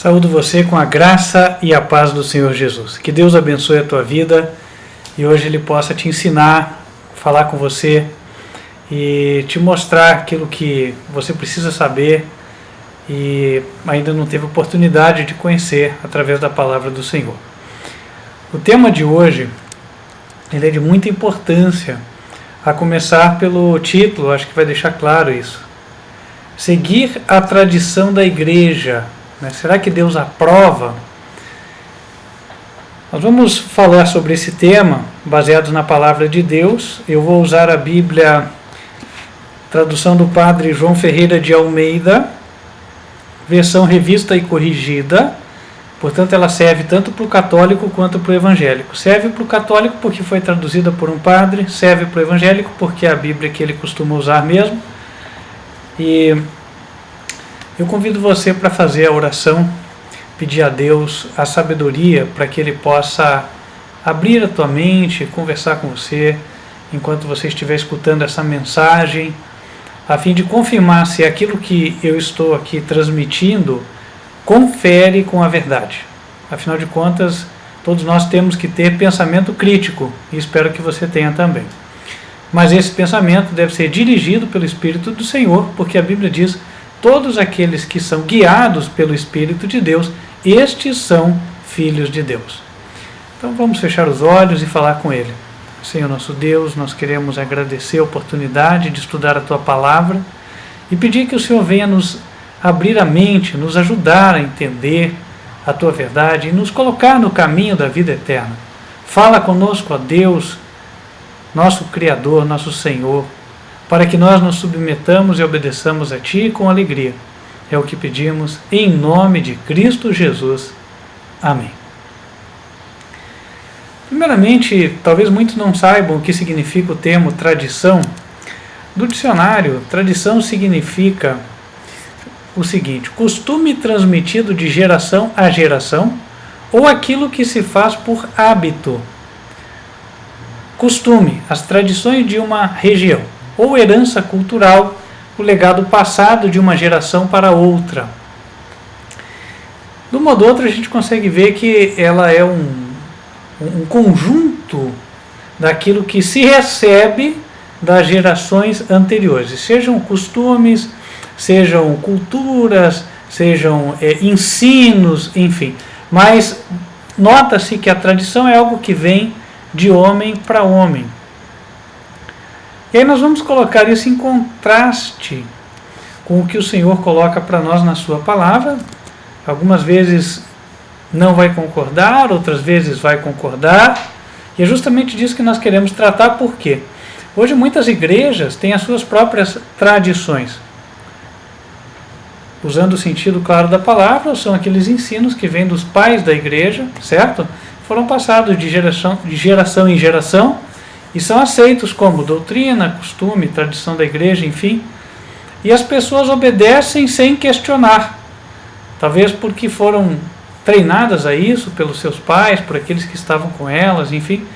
Saúdo você com a graça e a paz do Senhor Jesus. Que Deus abençoe a tua vida e hoje Ele possa te ensinar, falar com você e te mostrar aquilo que você precisa saber e ainda não teve oportunidade de conhecer através da palavra do Senhor. O tema de hoje ele é de muita importância, a começar pelo título, acho que vai deixar claro isso. Seguir a tradição da igreja. Será que Deus aprova? Nós vamos falar sobre esse tema baseado na palavra de Deus. Eu vou usar a Bíblia, tradução do Padre João Ferreira de Almeida, versão revista e corrigida. Portanto, ela serve tanto para o católico quanto para o evangélico. Serve para o católico porque foi traduzida por um padre, serve para o evangélico porque é a Bíblia que ele costuma usar mesmo. E eu convido você para fazer a oração, pedir a Deus a sabedoria para que Ele possa abrir a tua mente, conversar com você enquanto você estiver escutando essa mensagem, a fim de confirmar se aquilo que eu estou aqui transmitindo confere com a verdade. Afinal de contas, todos nós temos que ter pensamento crítico e espero que você tenha também. Mas esse pensamento deve ser dirigido pelo Espírito do Senhor, porque a Bíblia diz: todos aqueles que são guiados pelo Espírito de Deus, estes são filhos de Deus. Então vamos fechar os olhos e falar com Ele. Senhor nosso Deus, nós queremos agradecer a oportunidade de estudar a Tua Palavra e pedir que o Senhor venha nos abrir a mente, nos ajudar a entender a Tua verdade e nos colocar no caminho da vida eterna. Fala conosco, ó Deus, nosso Criador, nosso Senhor, para que nós nos submetamos e obedeçamos a Ti com alegria. É o que pedimos em nome de Cristo Jesus. Amém. Primeiramente, talvez muitos não saibam o que significa o termo tradição. Do dicionário, tradição significa o seguinte: costume transmitido de geração a geração ou aquilo que se faz por hábito. Costume, as tradições de uma região, ou herança cultural, o legado passado de uma geração para outra. De um modo ou outro, a gente consegue ver que ela é um conjunto daquilo que se recebe das gerações anteriores, sejam costumes, sejam culturas, sejam ensinos, enfim. Mas nota-se que a tradição é algo que vem de homem para homem. E aí nós vamos colocar isso em contraste com o que o Senhor coloca para nós na sua palavra. Algumas vezes não vai concordar, outras vezes vai concordar. E é justamente disso que nós queremos tratar. Por quê? Hoje muitas igrejas têm as suas próprias tradições. Usando o sentido claro da palavra, são aqueles ensinos que vêm dos pais da igreja, certo? Foram passados de geração em geração, e são aceitos como doutrina, costume, tradição da igreja, enfim. E as pessoas obedecem sem questionar. Talvez porque foram treinadas a isso pelos seus pais, por aqueles que estavam com elas, enfim.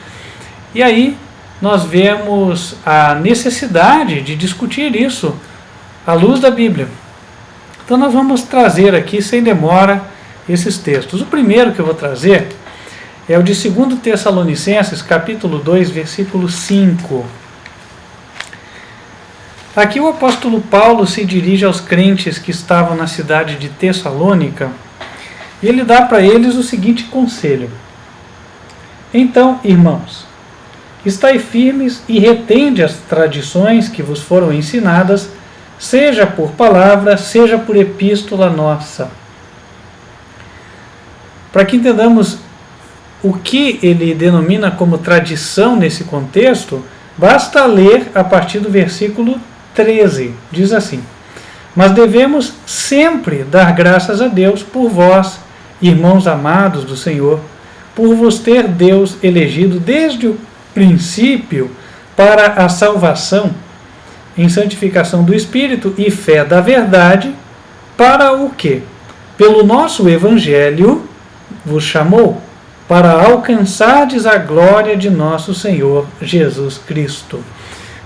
E aí nós vemos a necessidade de discutir isso à luz da Bíblia. Então nós vamos trazer aqui, sem demora, esses textos. O primeiro que eu vou trazer é o de 2 Tessalonicenses, capítulo 2, versículo 5. Aqui o apóstolo Paulo se dirige aos crentes que estavam na cidade de Tessalônica e ele dá para eles o seguinte conselho: então, irmãos, estai firmes e retende as tradições que vos foram ensinadas, seja por palavra, seja por epístola nossa. Para que entendamos o que ele denomina como tradição nesse contexto, basta ler a partir do versículo 13. Diz assim: mas devemos sempre dar graças a Deus por vós, irmãos amados do Senhor, por vos ter Deus elegido desde o princípio para a salvação, em santificação do Espírito e fé da verdade, para o que, pelo nosso Evangelho, vos chamou, para alcançardes a glória de nosso Senhor Jesus Cristo.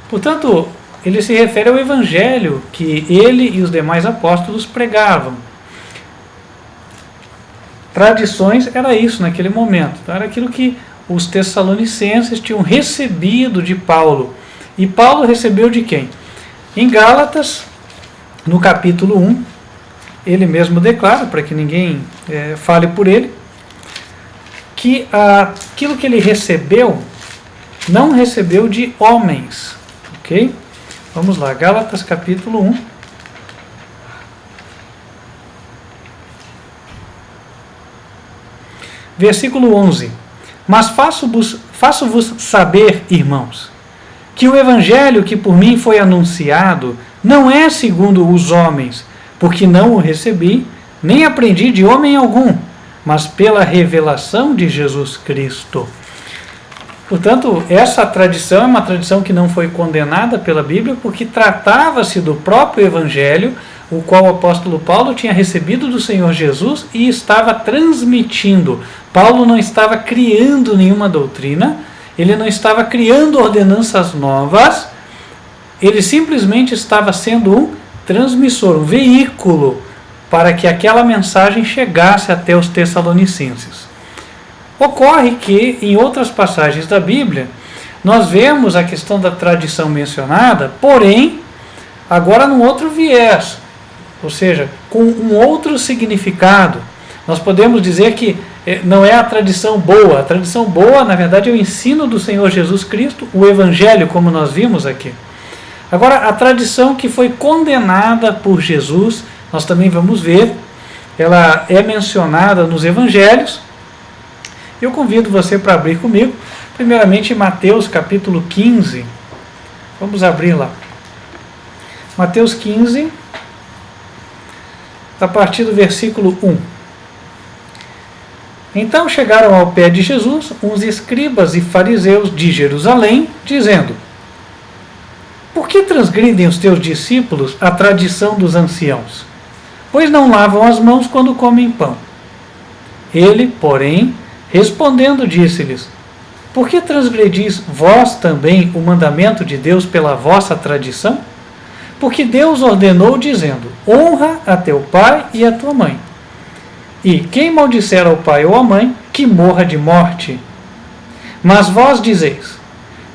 Portanto, ele se refere ao Evangelho que ele e os demais apóstolos pregavam. tradições era isso naquele momento. Então, era aquilo que os tessalonicenses tinham recebido de Paulo. E Paulo recebeu de quem? Em Gálatas, no capítulo 1, ele mesmo declara, para que ninguém fale por ele, que aquilo que ele recebeu, não recebeu de homens. Ok? Vamos lá, Gálatas capítulo 1. Versículo 11. Mas faço-vos saber, irmãos, que o evangelho que por mim foi anunciado não é segundo os homens, porque não o recebi, nem aprendi de homem algum, mas pela revelação de Jesus Cristo. Portanto, essa tradição é uma tradição que não foi condenada pela Bíblia, porque tratava-se do próprio evangelho, o qual o apóstolo Paulo tinha recebido do Senhor Jesus e estava transmitindo. Paulo não estava criando nenhuma doutrina, ele não estava criando ordenanças novas, ele simplesmente estava sendo um transmissor, um veículo para que aquela mensagem chegasse até os tessalonicenses. Ocorre que, em outras passagens da Bíblia, nós vemos a questão da tradição mencionada, porém, agora num outro viés, ou seja, com um outro significado. Nós podemos dizer que não é a tradição boa. A tradição boa, na verdade, é o ensino do Senhor Jesus Cristo, o Evangelho, como nós vimos aqui. Agora, a tradição que foi condenada por Jesus, nós também vamos ver, ela é mencionada nos Evangelhos. Eu convido você para abrir comigo, primeiramente em Mateus capítulo 15. Vamos abrir lá. Mateus 15, a partir do versículo 1. Então chegaram ao pé de Jesus uns escribas e fariseus de Jerusalém, dizendo: Por que transgridem os teus discípulos a tradição dos anciãos? Pois não lavam as mãos quando comem pão. Ele, porém, respondendo, disse-lhes: Por que transgredis vós também o mandamento de Deus pela vossa tradição? Porque Deus ordenou, dizendo: Honra a teu pai e a tua mãe. E quem maldisser ao pai ou à mãe, que morra de morte. Mas vós dizeis: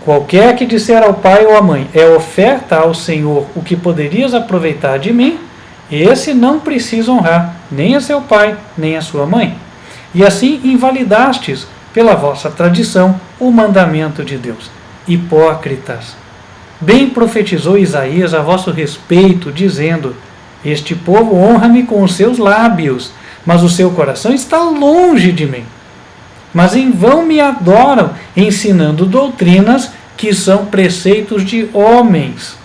Qualquer que disser ao pai ou à mãe, é oferta ao Senhor o que poderias aproveitar de mim, esse não precisa honrar nem a seu pai, nem a sua mãe. E assim invalidastes, pela vossa tradição, o mandamento de Deus. Hipócritas! Bem profetizou Isaías a vosso respeito, dizendo: Este povo honra-me com os seus lábios, mas o seu coração está longe de mim. Mas em vão me adoram, ensinando doutrinas que são preceitos de homens.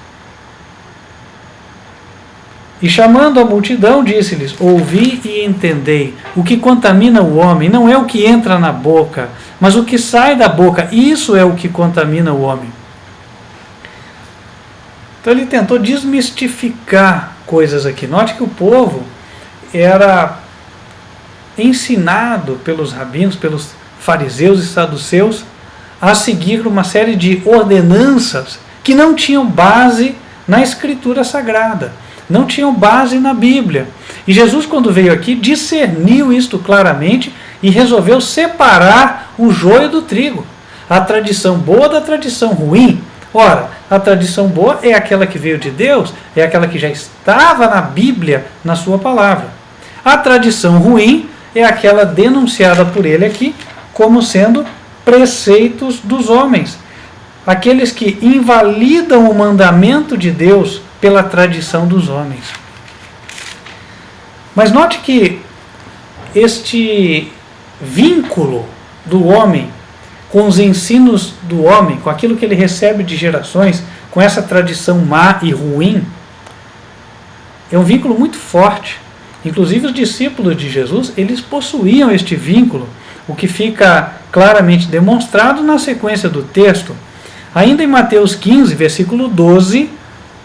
E chamando a multidão, disse-lhes: Ouvi e entendei. O que contamina o homem não é o que entra na boca, mas o que sai da boca. Isso é o que contamina o homem. Então ele tentou desmistificar coisas aqui. Note que o povo era ensinado pelos rabinos, pelos fariseus e saduceus, a seguir uma série de ordenanças que não tinham base na Escritura Sagrada, não tinham base na Bíblia. E Jesus, quando veio aqui, discerniu isto claramente e resolveu separar o joio do trigo, a tradição boa da tradição ruim. Ora, a tradição boa é aquela que veio de Deus, é aquela que já estava na Bíblia, na sua palavra. A tradição ruim é aquela denunciada por ele aqui como sendo preceitos dos homens, aqueles que invalidam o mandamento de Deus pela tradição dos homens. Mas note que este vínculo do homem com os ensinos do homem, com aquilo que ele recebe de gerações, com essa tradição má e ruim, é um vínculo muito forte. Inclusive os discípulos de Jesus, eles possuíam este vínculo, o que fica claramente demonstrado na sequência do texto. Ainda em Mateus 15, versículo 12,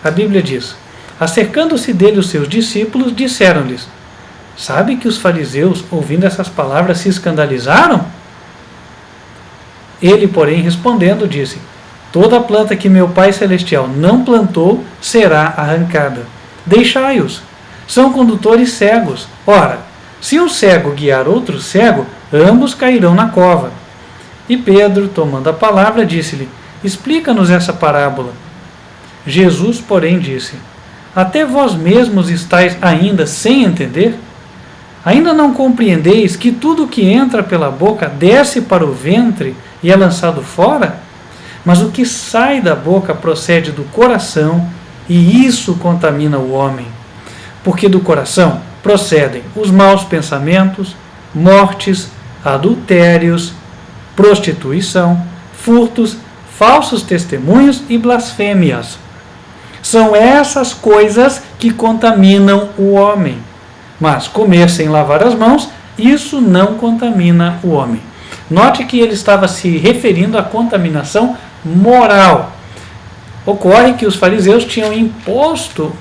a Bíblia diz: Acercando-se dele os seus discípulos, disseram-lhes: Sabe que os fariseus, ouvindo essas palavras, se escandalizaram? Ele, porém, respondendo, disse: Toda planta que meu Pai Celestial não plantou será arrancada. Deixai-os. São condutores cegos. Ora, Se um cego guiar outro cego, ambos cairão na cova. E Pedro, tomando a palavra, disse-lhe: explica-nos essa parábola. Jesus, porém, disse: até vós mesmos estáis ainda sem entender? Ainda não compreendeis que tudo que entra pela boca desce para o ventre e é lançado fora? Mas o que sai da boca procede do coração, e isso contamina o homem. Porque do coração procedem os maus pensamentos, mortes, adultérios, prostituição, furtos, falsos testemunhos e blasfêmias. São essas coisas que contaminam o homem. Mas comer sem lavar as mãos, isso não contamina o homem. Note que ele estava se referindo à contaminação moral. Ocorre que os fariseus tinham imposto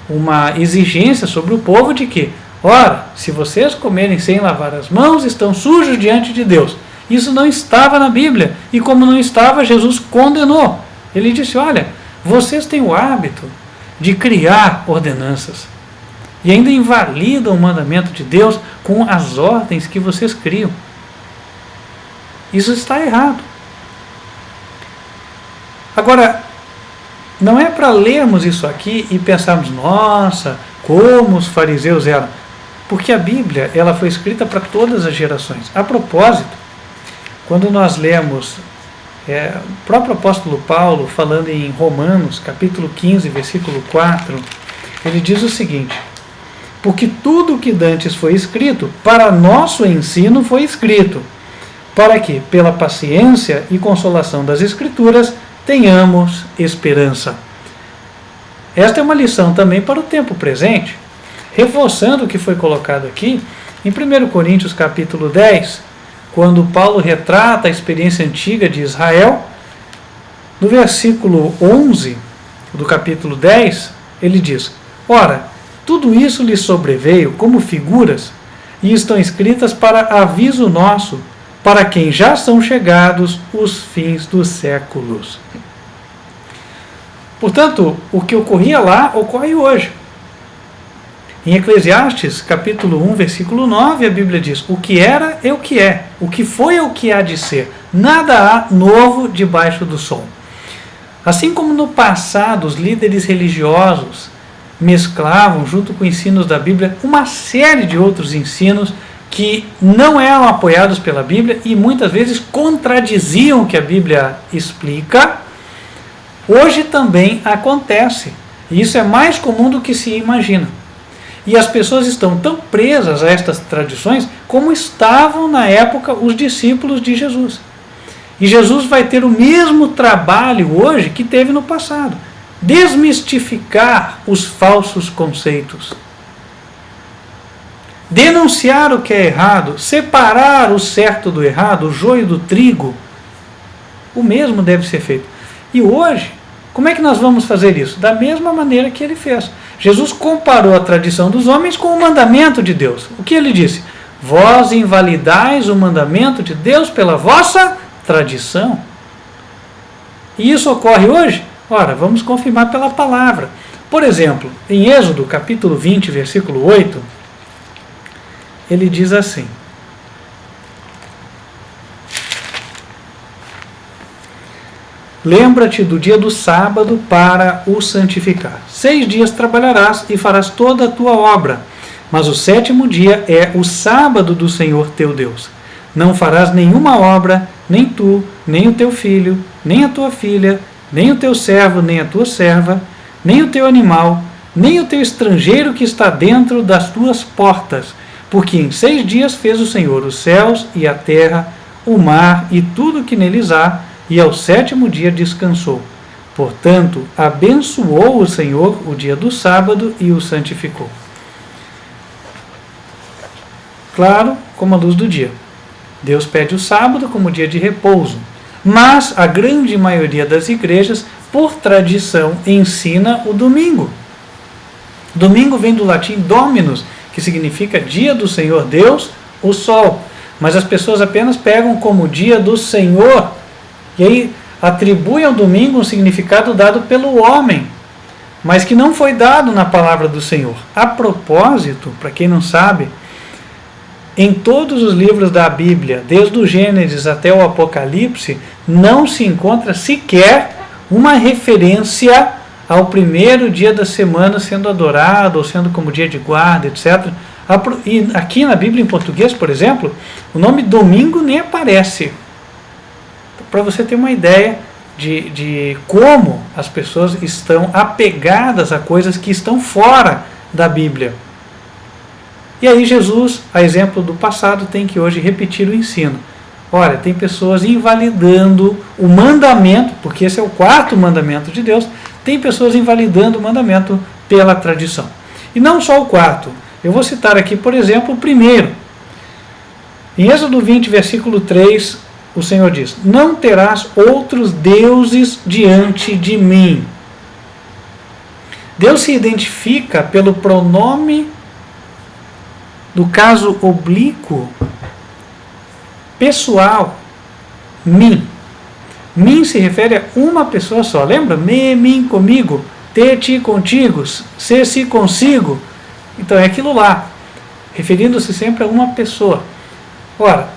uma exigência sobre o povo de que, ora, se vocês comerem sem lavar as mãos, estão sujos diante de Deus. Isso não estava na Bíblia. E como não estava, Jesus condenou. Ele disse: olha, vocês têm o hábito de criar ordenanças e ainda invalidam o mandamento de Deus com as ordens que vocês criam. Isso está errado. Agora, não é para lermos isso aqui e pensarmos: nossa, como os fariseus eram. Porque a Bíblia, ela foi escrita para todas as gerações. A propósito, quando nós lemos o próprio apóstolo Paulo falando em Romanos, capítulo 15, versículo 4, ele diz o seguinte: porque tudo o que dantes foi escrito, para nosso ensino foi escrito, para que, pela paciência e consolação das Escrituras, tenhamos esperança. Esta é uma lição também para o tempo presente, reforçando o que foi colocado aqui em 1 Coríntios capítulo 10, quando Paulo retrata a experiência antiga de Israel. No versículo 11 do capítulo 10, ele diz: ora, tudo isso lhes sobreveio como figuras, e estão escritas para aviso nosso, para quem já são chegados os fins dos séculos. Portanto, o que ocorria lá, ocorre hoje. Em Eclesiastes, capítulo 1, versículo 9, a Bíblia diz: o que era é o que é, o que foi é o que há de ser, nada há novo debaixo do sol. Assim como no passado os líderes religiosos mesclavam, junto com ensinos da Bíblia, uma série de outros ensinos que não eram apoiados pela Bíblia e muitas vezes contradiziam o que a Bíblia explica, hoje também acontece. E isso é mais comum do que se imagina. E as pessoas estão tão presas a estas tradições como estavam na época os discípulos de Jesus. E Jesus vai ter o mesmo trabalho hoje que teve no passado: desmistificar os falsos conceitos, denunciar o que é errado, separar o certo do errado, o joio do trigo. O mesmo deve ser feito. E hoje, como é que nós vamos fazer isso? Da mesma maneira que ele fez. Jesus comparou a tradição dos homens com o mandamento de Deus. O que ele disse? Vós invalidais o mandamento de Deus pela vossa tradição. E isso ocorre hoje? Ora, vamos confirmar pela palavra. Por exemplo, em Êxodo, capítulo 20, versículo 8, ele diz assim: lembra-te do dia do sábado para o santificar. 6 dias trabalharás e farás toda a tua obra, mas o 7º dia é o sábado do Senhor teu Deus. Não farás nenhuma obra, nem tu, nem o teu filho, nem a tua filha, nem o teu servo, nem a tua serva, nem o teu animal, nem o teu estrangeiro que está dentro das tuas portas, porque em 6 dias fez o Senhor os céus e a terra, o mar e tudo que neles há, e ao 7º dia descansou. Portanto, abençoou o Senhor o dia do sábado e o santificou. Claro, como a luz do dia. Deus pede o sábado como dia de repouso, mas a grande maioria das igrejas, por tradição, ensina o domingo. Domingo vem do latim dominus, que significa dia do Senhor Deus, o sol. Mas as pessoas apenas pegam como dia do Senhor, e aí atribuem ao domingo um significado dado pelo homem, mas que não foi dado na palavra do Senhor. A propósito, para quem não sabe, em todos os livros da Bíblia, desde o Gênesis até o Apocalipse, não se encontra sequer uma referência ao primeiro dia da semana sendo adorado, ou sendo como dia de guarda, etc. E aqui na Bíblia em português, por exemplo, o nome domingo nem aparece. Para você ter uma ideia de como as pessoas estão apegadas a coisas que estão fora da Bíblia. E aí Jesus, a exemplo do passado, tem que hoje repetir o ensino. Olha, tem pessoas invalidando o mandamento, porque esse é o quarto mandamento de Deus, tem pessoas invalidando o mandamento pela tradição. E não só o quarto. Eu vou citar aqui, por exemplo, o primeiro. Em Êxodo 20, versículo 3, o Senhor diz: não terás outros deuses diante de mim. Deus se identifica pelo pronome do caso oblíquo pessoal, mim. Mim se refere a uma pessoa só. Lembra? Me, mim, comigo. Te, ti, contigo. Se, si, consigo. Então é aquilo lá. Referindo-se sempre a uma pessoa. Ora,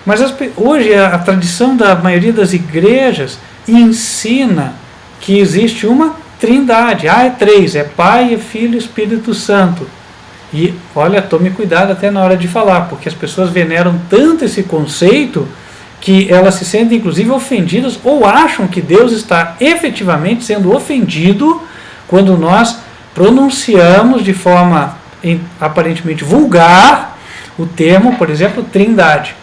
mas hoje a tradição da maioria das igrejas ensina que existe uma trindade. É três. É Pai, é Filho e Espírito Santo. E, olha, tome cuidado até na hora de falar, porque as pessoas veneram tanto esse conceito que elas se sentem, inclusive, ofendidas ou acham que Deus está efetivamente sendo ofendido quando nós pronunciamos de forma aparentemente vulgar o termo, por exemplo, trindade,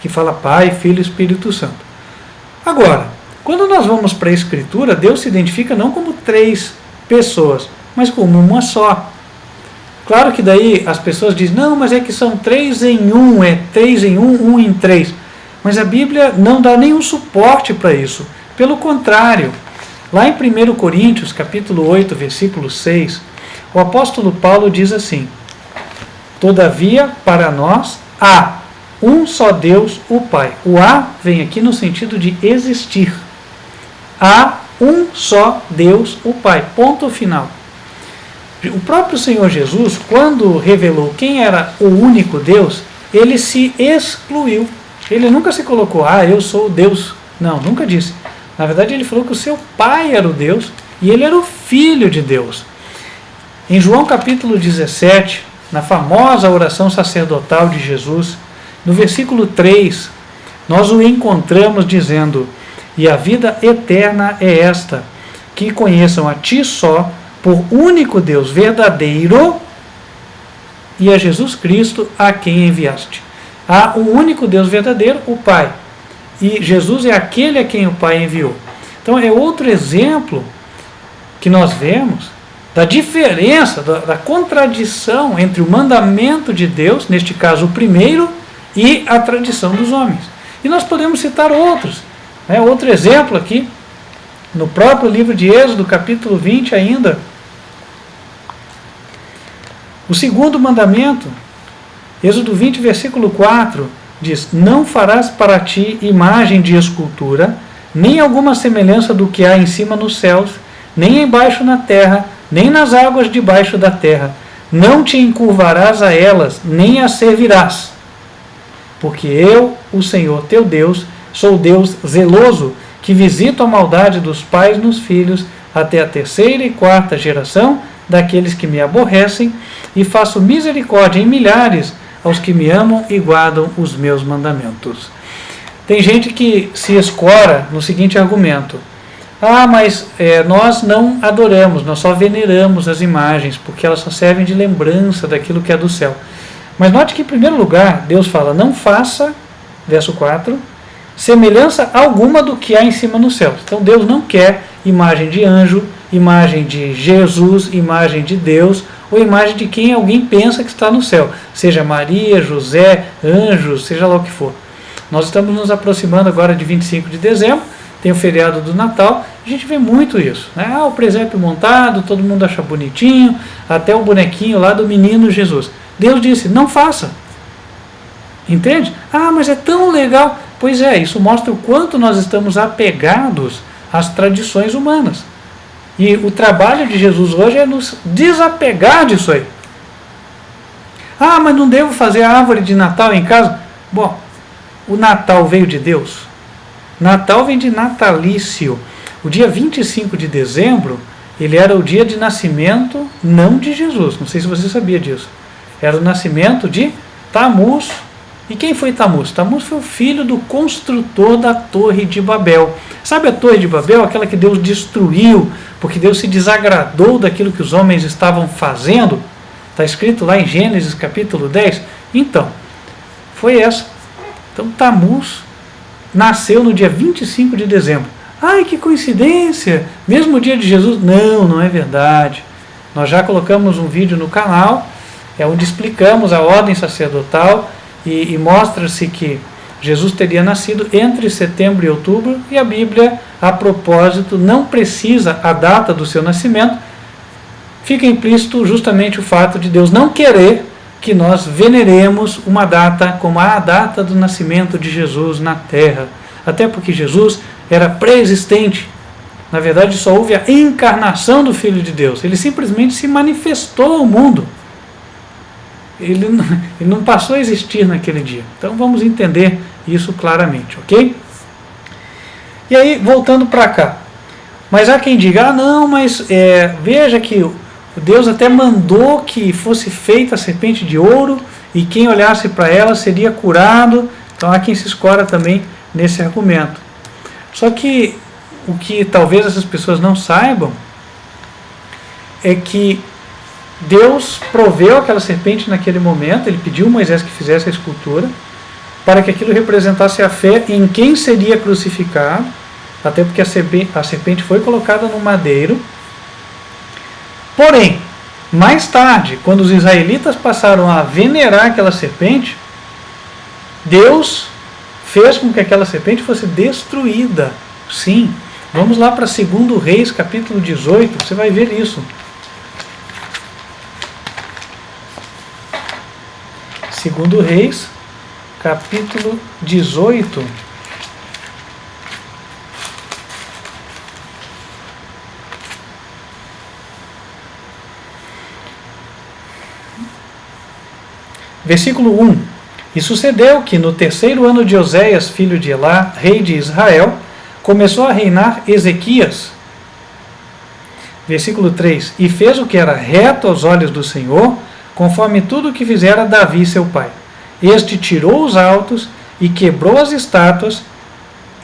que fala Pai, Filho e Espírito Santo. Agora, quando nós vamos para a Escritura, Deus se identifica não como três pessoas, mas como uma só. Claro que daí as pessoas dizem, não, mas é que são 3 em 1, é 3 em 1, 1 em 3. Mas a Bíblia não dá nenhum suporte para isso. Pelo contrário, lá em 1 Coríntios, capítulo 8, versículo 6, o apóstolo Paulo diz assim: todavia, para nós, há um só Deus, o Pai. O há vem aqui no sentido de existir. Há um só Deus, o Pai. Ponto final. O próprio Senhor Jesus, quando revelou quem era o único Deus, ele se excluiu. Ele nunca se colocou, eu sou o Deus. Não, nunca disse. Na verdade, ele falou que o seu Pai era o Deus e ele era o Filho de Deus. Em João capítulo 17, na famosa oração sacerdotal de Jesus, no versículo 3, nós o encontramos dizendo: e a vida eterna é esta, que conheçam a ti só, por único Deus verdadeiro, e a Jesus Cristo a quem enviaste. Há o único Deus verdadeiro, o Pai. E Jesus é aquele a quem o Pai enviou. Então é outro exemplo que nós vemos da diferença, da contradição entre o mandamento de Deus, neste caso o primeiro, e a tradição dos homens. E nós podemos citar outros. Outro exemplo aqui, no próprio livro de Êxodo, capítulo 20 ainda, o segundo mandamento, Êxodo 20, versículo 4, diz: não farás para ti imagem de escultura, nem alguma semelhança do que há em cima nos céus, nem embaixo na terra, nem nas águas debaixo da terra. Não te encurvarás a elas, nem as servirás. Porque eu, o Senhor teu Deus, sou Deus zeloso, que visito a maldade dos pais nos filhos, até a 3ª e 4ª geração daqueles que me aborrecem, e faço misericórdia em milhares aos que me amam e guardam os meus mandamentos. Tem gente que se escora no seguinte argumento: mas nós não adoramos, nós só veneramos as imagens, porque elas só servem de lembrança daquilo que é do céu. Mas note que, em primeiro lugar, Deus fala: não faça, verso 4, semelhança alguma do que há em cima nos céus. Então Deus não quer imagem de anjo, imagem de Jesus, imagem de Deus, ou imagem de quem alguém pensa que está no céu, seja Maria, José, anjos, seja lá o que for. Nós estamos nos aproximando agora de 25 de dezembro, tem o feriado do Natal, a gente vê muito isso, né? O presépio montado, todo mundo acha bonitinho, até o bonequinho lá do menino Jesus. Deus disse: não faça. Entende? Mas é tão legal. Pois é, isso mostra o quanto nós estamos apegados às tradições humanas. E o trabalho de Jesus hoje é nos desapegar disso aí. Ah, mas não devo fazer a árvore de Natal em casa? Bom, o Natal veio de Deus. Natal vem de natalício. O dia 25 de dezembro, ele era o dia de nascimento, não de Jesus. Não sei se você sabia disso. Era o nascimento de Tamuz. E quem foi Tamuz? Tamuz foi o filho do construtor da Torre de Babel. Sabe a Torre de Babel? Aquela que Deus destruiu, porque Deus se desagradou daquilo que os homens estavam fazendo? Está escrito lá em Gênesis capítulo 10. Então, foi essa. Então, Tamuz nasceu no dia 25 de dezembro. Ai, que coincidência! Mesmo o dia de Jesus? Não, não é verdade. Nós já colocamos um vídeo no canal, onde explicamos a ordem sacerdotal e mostra-se que Jesus teria nascido entre setembro e outubro, e a Bíblia, a propósito, não precisa a data do seu nascimento. Fica implícito justamente o fato de Deus não querer que nós veneremos uma data como a data do nascimento de Jesus na Terra. Até porque Jesus era pré-existente. Na verdade, só houve a encarnação do Filho de Deus. Ele simplesmente se manifestou ao mundo. Ele não passou a existir naquele dia. Então vamos entender isso claramente, ok? E aí, voltando para cá. Mas há quem diga, ah não, mas veja que Deus até mandou que fosse feita a serpente de ouro e quem olhasse para ela seria curado. Então há quem se escora também nesse argumento. Só que o que talvez essas pessoas não saibam é que Deus proveu aquela serpente naquele momento, ele pediu a Moisés que fizesse a escultura, para que aquilo representasse a fé em quem seria crucificado, até porque a serpente foi colocada no madeiro. Porém, mais tarde, quando os israelitas passaram a venerar aquela serpente, Deus fez com que aquela serpente fosse destruída. Sim, vamos lá para 2 Reis, capítulo 18, você vai ver isso. 2 Reis, capítulo 18. Versículo 1. E sucedeu que no 3º ano de Oséias, filho de Elá, rei de Israel, começou a reinar Ezequias. Versículo 3. E fez o que era reto aos olhos do Senhor, conforme tudo o que fizera Davi seu pai. Este tirou os altos e quebrou as estátuas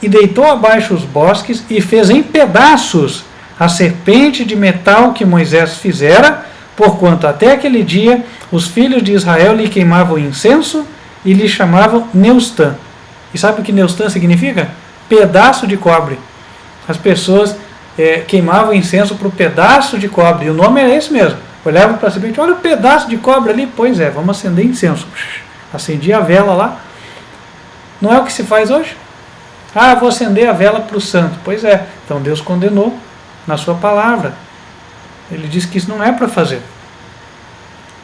e deitou abaixo os bosques e fez em pedaços a serpente de metal que Moisés fizera, porquanto até aquele dia os filhos de Israel lhe queimavam incenso e lhe chamavam Neustã. E sabe o que Neustã significa? Pedaço de cobre. As pessoas queimavam incenso para o pedaço de cobre, e o nome era esse mesmo. Olhava para a serpente, olha o pedaço de cobre ali, pois é, vamos acender incenso. Acendia a vela lá. Não é o que se faz hoje? Ah, vou acender a vela para o santo. Pois é, então Deus condenou na sua palavra. Ele disse que isso não é para fazer.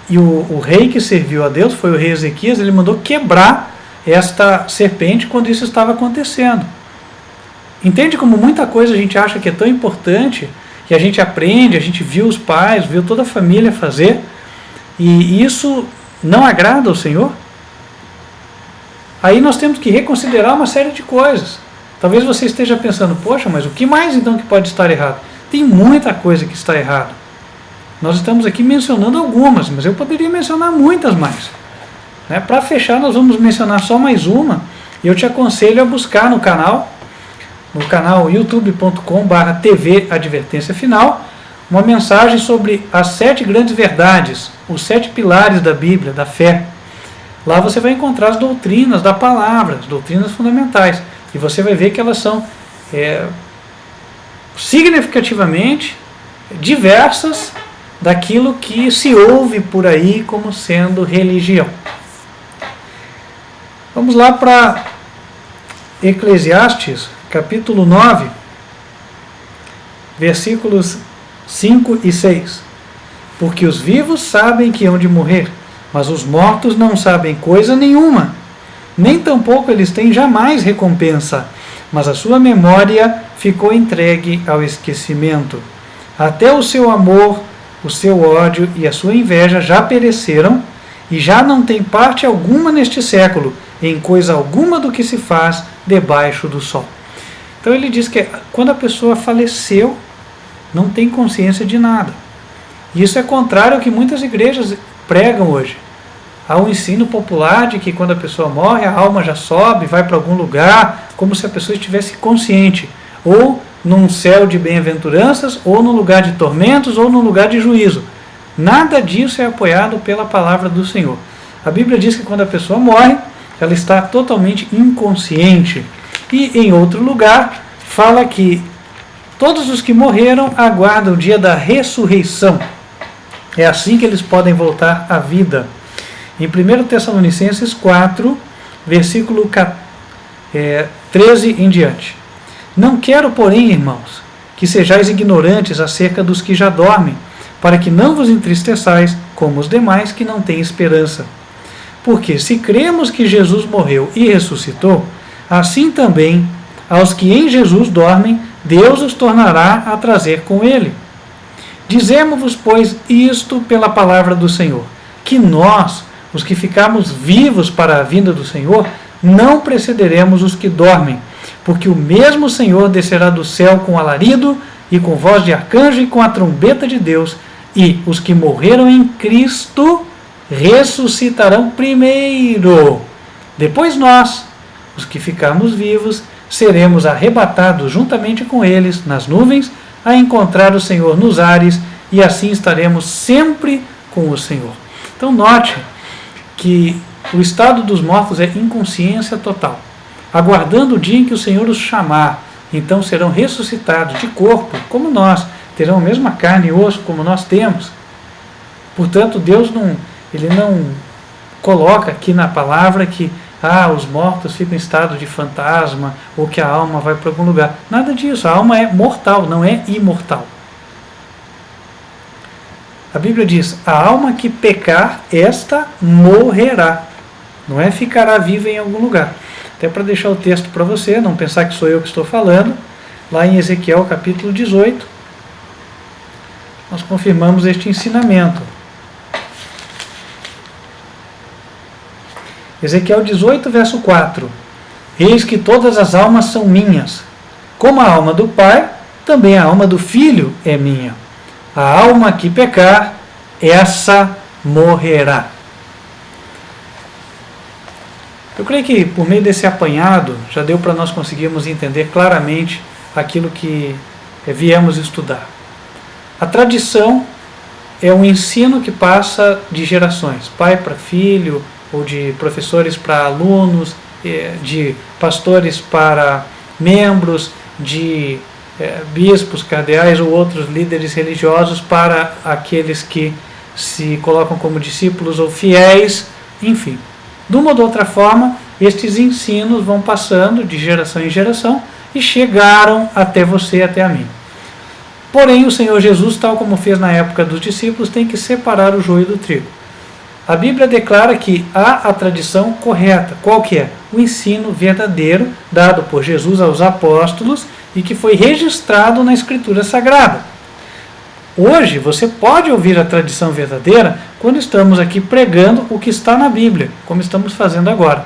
E o rei que serviu a Deus foi o rei Ezequias, ele mandou quebrar esta serpente quando isso estava acontecendo. Entende como muita coisa a gente acha que é tão importante, que a gente aprende, a gente viu os pais, viu toda a família fazer, e isso não agrada ao Senhor? Aí nós temos que reconsiderar uma série de coisas. Talvez você esteja pensando, poxa, mas o que mais então que pode estar errado? Tem muita coisa que está errada. Nós estamos aqui mencionando algumas, mas eu poderia mencionar muitas mais. Para fechar, nós vamos mencionar só mais uma, e eu te aconselho a buscar no canal youtube.com/TV Advertência Final, uma mensagem sobre as 7 grandes verdades, os 7 pilares da Bíblia, da fé. Lá você vai encontrar as doutrinas da palavra, as doutrinas fundamentais, e você vai ver que elas são significativamente diversas daquilo que se ouve por aí como sendo religião. Vamos lá para Eclesiastes, capítulo 9, versículos 5 e 6. Porque os vivos sabem que hão de morrer, mas os mortos não sabem coisa nenhuma, nem tampouco eles têm jamais recompensa, mas a sua memória ficou entregue ao esquecimento. Até o seu amor, o seu ódio e a sua inveja já pereceram, e já não tem parte alguma neste século, em coisa alguma do que se faz debaixo do sol. Então ele diz que quando a pessoa faleceu, não tem consciência de nada. Isso é contrário ao que muitas igrejas pregam hoje. Há um ensino popular de que quando a pessoa morre, a alma já sobe, vai para algum lugar, como se a pessoa estivesse consciente, ou num céu de bem-aventuranças, ou num lugar de tormentos, ou num lugar de juízo. Nada disso é apoiado pela palavra do Senhor. A Bíblia diz que quando a pessoa morre, ela está totalmente inconsciente. E em outro lugar, fala que todos os que morreram aguardam o dia da ressurreição. É assim que eles podem voltar à vida. Em 1 Tessalonicenses 4, versículo 13 em diante. Não quero, porém, irmãos, que sejais ignorantes acerca dos que já dormem, para que não vos entristeçais como os demais que não têm esperança. Porque se cremos que Jesus morreu e ressuscitou, assim também aos que em Jesus dormem, Deus os tornará a trazer com ele. Dizemos-vos, pois, isto pela palavra do Senhor, que nós, os que ficarmos vivos para a vinda do Senhor, não precederemos os que dormem, porque o mesmo Senhor descerá do céu com alarido, e com voz de arcanjo, e com a trombeta de Deus, e os que morreram em Cristo ressuscitarão primeiro. Depois nós, os que ficarmos vivos, seremos arrebatados juntamente com eles nas nuvens, a encontrar o Senhor nos ares, e assim estaremos sempre com o Senhor. Então note que o estado dos mortos é inconsciência total, aguardando o dia em que o Senhor os chamar. Então serão ressuscitados de corpo, como nós, terão a mesma carne e osso como nós temos. Portanto, Deus não coloca aqui na palavra que os mortos ficam em estado de fantasma, ou que a alma vai para algum lugar. Nada disso, a alma é mortal, não é imortal. A Bíblia diz, a alma que pecar, esta morrerá. Não é ficará viva em algum lugar. Até para deixar o texto para você, não pensar que sou eu que estou falando, lá em Ezequiel capítulo 18, nós confirmamos este ensinamento. Ezequiel 18, verso 4. Eis que todas as almas são minhas. Como a alma do Pai, também a alma do Filho é minha. A alma que pecar, essa morrerá. Eu creio que por meio desse apanhado já deu para nós conseguirmos entender claramente aquilo que viemos estudar. A tradição é um ensino que passa de gerações, pai para filho, ou de professores para alunos, de pastores para membros, de bispos, cardeais ou outros líderes religiosos para aqueles que se colocam como discípulos ou fiéis, enfim. De uma ou de outra forma, estes ensinos vão passando de geração em geração e chegaram até você, até a mim. Porém, o Senhor Jesus, tal como fez na época dos discípulos, tem que separar o joio do trigo. A Bíblia declara que há a tradição correta. Qual que é? O ensino verdadeiro dado por Jesus aos apóstolos e que foi registrado na Escritura Sagrada. Hoje você pode ouvir a tradição verdadeira quando estamos aqui pregando o que está na Bíblia, como estamos fazendo agora.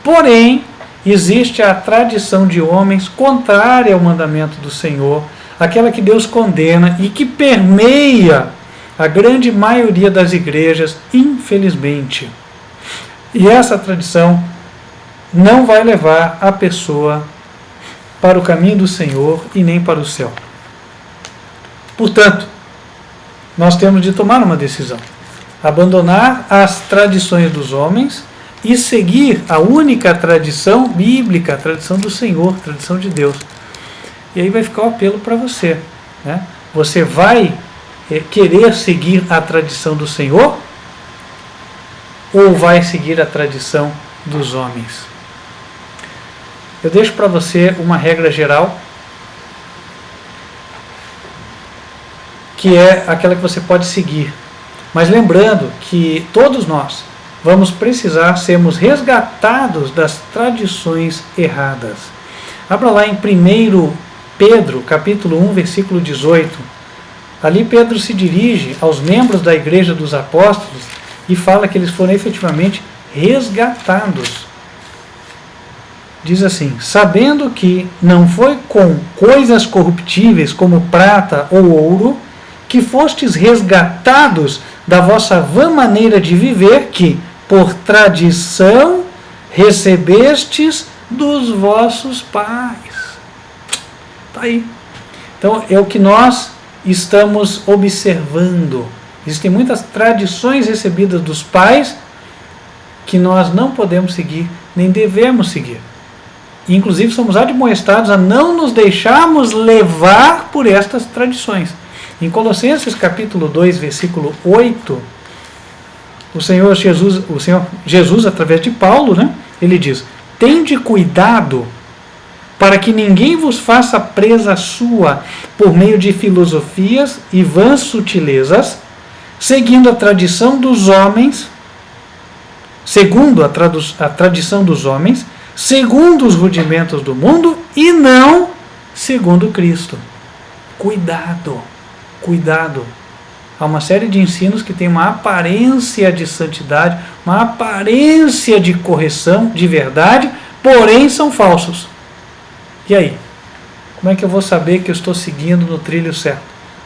Porém, existe a tradição de homens contrária ao mandamento do Senhor, aquela que Deus condena e que permeia a grande maioria das igrejas, infelizmente. E essa tradição não vai levar a pessoa para o caminho do Senhor e nem para o céu. Portanto, nós temos de tomar uma decisão. Abandonar as tradições dos homens e seguir a única tradição bíblica, a tradição do Senhor, a tradição de Deus. E aí vai ficar o apelo para você, né? Você vai querer seguir a tradição do Senhor ou vai seguir a tradição dos homens? Eu deixo para você uma regra geral, que é aquela que você pode seguir. Mas lembrando que todos nós vamos precisar sermos resgatados das tradições erradas. Abra lá em 1 Pedro, capítulo 1, versículo 18. Ali Pedro se dirige aos membros da Igreja dos Apóstolos e fala que eles foram efetivamente resgatados. Diz assim: sabendo que não foi com coisas corruptíveis como prata ou ouro que fostes resgatados da vossa vã maneira de viver, que por tradição recebestes dos vossos pais. Está aí. Então é o que nós estamos observando. Existem muitas tradições recebidas dos pais que nós não podemos seguir, nem devemos seguir. Inclusive somos admoestados a não nos deixarmos levar por estas tradições. Em Colossenses capítulo 2, versículo 8, o Senhor Jesus, através de Paulo, né, ele diz: tende cuidado para que ninguém vos faça presa sua por meio de filosofias e vãs sutilezas, seguindo a tradição dos homens, segundo a tradição dos homens, segundo os rudimentos do mundo e não segundo Cristo. Cuidado, cuidado. Há uma série de ensinos que tem uma aparência de santidade, uma aparência de correção, de verdade, porém são falsos. E aí? Como é que eu vou saber que eu estou seguindo no trilho certo?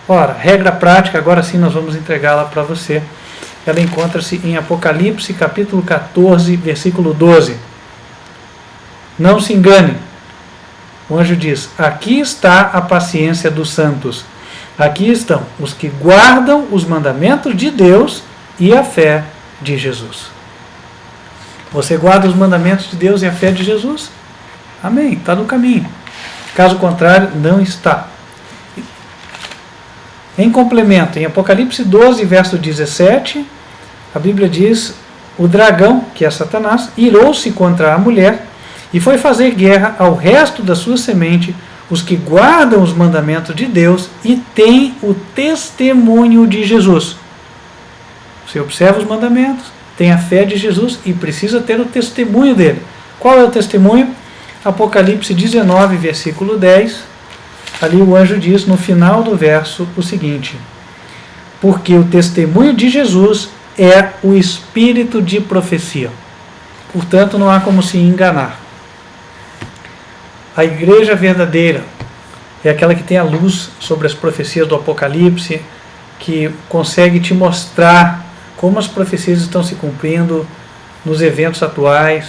Ora, regra prática, agora sim nós vamos entregá-la para você. Ela encontra-se em Apocalipse, capítulo 14, versículo 12. Não se engane. O anjo diz: aqui está a paciência dos santos. Aqui estão os que guardam os mandamentos de Deus e a fé de Jesus. Você guarda os mandamentos de Deus e a fé de Jesus? Amém, está no caminho. Caso contrário, não está. Em complemento, em Apocalipse 12, verso 17, a Bíblia diz: o dragão, que é Satanás, irou-se contra a mulher e foi fazer guerra ao resto da sua semente, os que guardam os mandamentos de Deus e têm o testemunho de Jesus. Você observa os mandamentos, tem a fé de Jesus e precisa ter o testemunho dele. Qual é o testemunho? Apocalipse 19, versículo 10, ali o anjo diz no final do verso o seguinte: porque o testemunho de Jesus é o espírito de profecia. Portanto, não há como se enganar. A igreja verdadeira é aquela que tem a luz sobre as profecias do Apocalipse, que consegue te mostrar como as profecias estão se cumprindo nos eventos atuais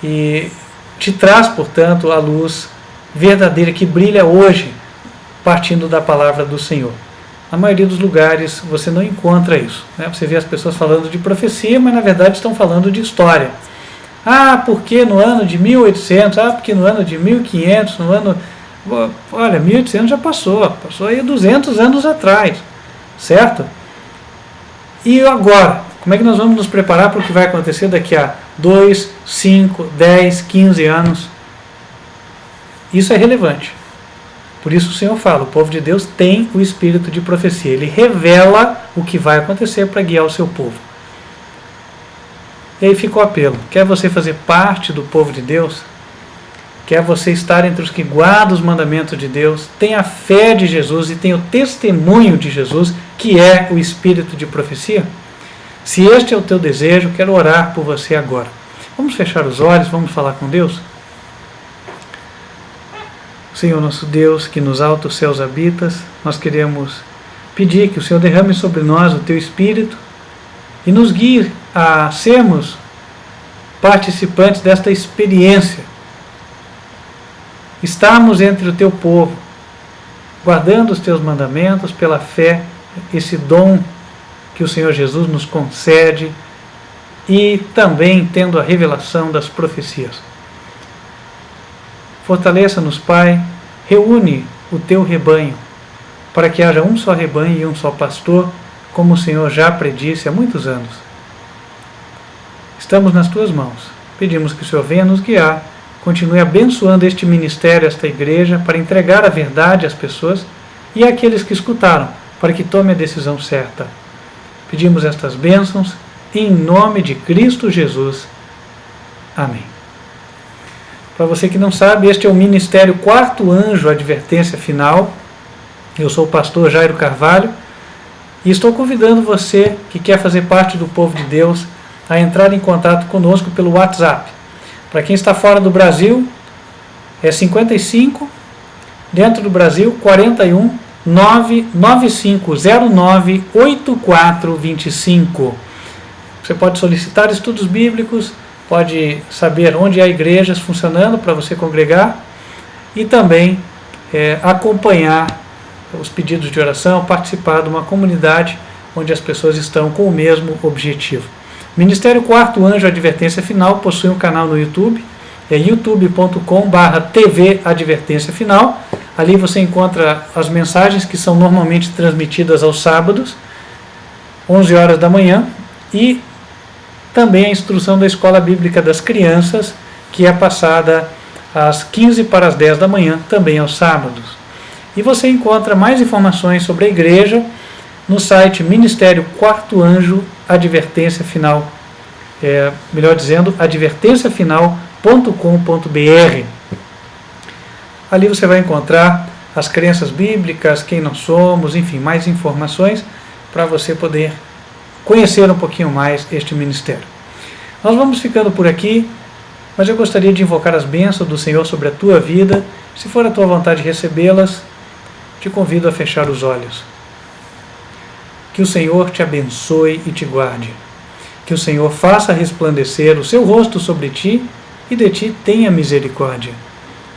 e te traz, portanto, a luz verdadeira que brilha hoje, partindo da palavra do Senhor. Na maioria dos lugares você não encontra isso, né? Você vê as pessoas falando de profecia, mas na verdade estão falando de história. Ah, porque no ano de 1800, porque no ano de 1500, no ano... Olha, 1800 já passou aí 200 anos atrás, certo? E agora, como é que nós vamos nos preparar para o que vai acontecer daqui a 2, 5, 10, 15 anos? Isso é relevante. Por isso o Senhor fala, o povo de Deus tem o espírito de profecia. Ele revela o que vai acontecer para guiar o seu povo. E aí fica o apelo. Quer você fazer parte do povo de Deus? Quer você estar entre os que guardam os mandamentos de Deus? Tem a fé de Jesus e tem o testemunho de Jesus, que é o espírito de profecia? Se este é o teu desejo, quero orar por você agora. Vamos fechar os olhos, vamos falar com Deus? Senhor nosso Deus, que nos altos céus habitas, nós queremos pedir que o Senhor derrame sobre nós o teu Espírito e nos guie a sermos participantes desta experiência. Estarmos entre o teu povo, guardando os teus mandamentos pela fé, esse dom que o Senhor Jesus nos concede e também tendo a revelação das profecias. Fortaleça-nos, Pai, reúne o teu rebanho, para que haja um só rebanho e um só pastor, como o Senhor já predisse há muitos anos. Estamos nas tuas mãos. Pedimos que o Senhor venha nos guiar, continue abençoando este ministério, esta igreja, para entregar a verdade às pessoas e àqueles que escutaram, para que tome a decisão certa. Pedimos estas bênçãos em nome de Cristo Jesus. Amém. Para você que não sabe, este é o Ministério Quarto Anjo, Advertência Final. Eu sou o pastor Jairo Carvalho E estou convidando você que quer fazer parte do povo de Deus a entrar em contato conosco pelo WhatsApp. Para quem está fora do Brasil, é 55, dentro do Brasil, 41 99509 8425. Você pode solicitar estudos bíblicos, pode saber onde há igrejas funcionando para você congregar e também acompanhar os pedidos de oração, participar de uma comunidade onde as pessoas estão com o mesmo objetivo. Ministério Quarto Anjo Advertência Final possui um canal no YouTube, é youtube.com/TV Advertência Final. Ali você encontra as mensagens que são normalmente transmitidas aos sábados, 11 horas da manhã, e também a instrução da Escola Bíblica das Crianças, que é passada às 15 para as 10 da manhã, também aos sábados. E você encontra mais informações sobre a igreja no site Ministério Quarto Anjo Advertência Final, melhor dizendo, advertenciafinal.com.br. Ali você vai encontrar as crenças bíblicas, quem nós somos, enfim, mais informações para você poder conhecer um pouquinho mais este ministério. Nós vamos ficando por aqui, mas eu gostaria de invocar as bênçãos do Senhor sobre a tua vida. Se for a tua vontade recebê-las, te convido a fechar os olhos. Que o Senhor te abençoe e te guarde. Que o Senhor faça resplandecer o seu rosto sobre ti e de ti tenha misericórdia.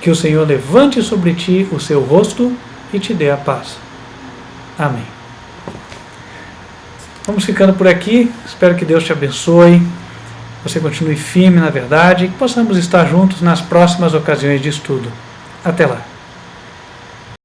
Que o Senhor levante sobre ti o seu rosto e te dê a paz. Amém. Vamos ficando por aqui. Espero que Deus te abençoe. Você continue firme na verdade e que possamos estar juntos nas próximas ocasiões de estudo. Até lá.